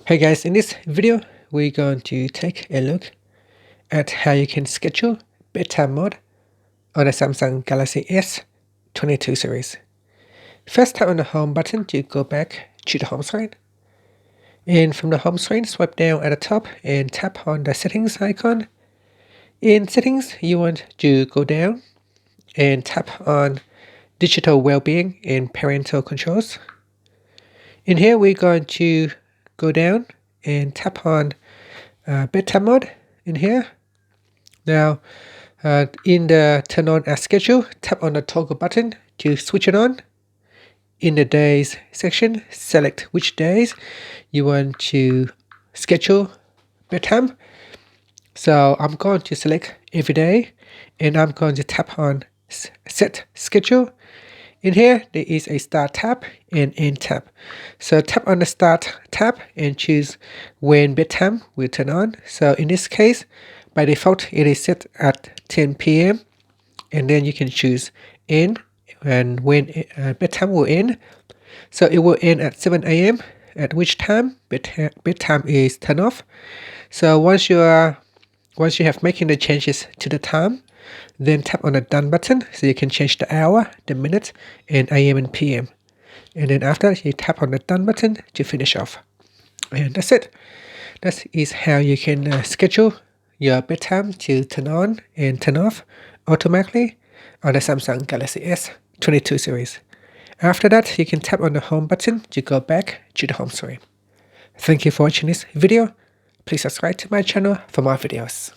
Hey guys, in this video, we're going to take a look at how you can schedule bedtime mode on the Samsung Galaxy S22 series. First, tap on the home button to go back to the home screen. And from the home screen, swipe down at the top and tap on the settings icon. In settings, you want to go down and tap on digital well-being and parental controls. In here, we're going to go down and tap on bedtime mode in here. Now, in the turn on as schedule, tap on the toggle button to switch it on. In the days section, select which days you want to schedule bedtime. So I'm going to select every day and I'm going to tap on set schedule. In here, there is a start tab and end tab. So tap on the start tab and choose when bedtime will turn on. So in this case, by default, it is set at 10 p.m. And then you can choose end and when bedtime will end. So it will end at 7 a.m. at which time bedtime is turned off. So once you have making the changes to the time, then tap on the done button so you can change the hour, the minute, and AM and PM. And then after you tap on the done button to finish off. And that's it. That is how you can schedule your bedtime to turn on and turn off automatically on the Samsung Galaxy S22 series. After that, you can tap on the home button to go back to the home screen. Thank you for watching this video. Please subscribe to my channel for more videos.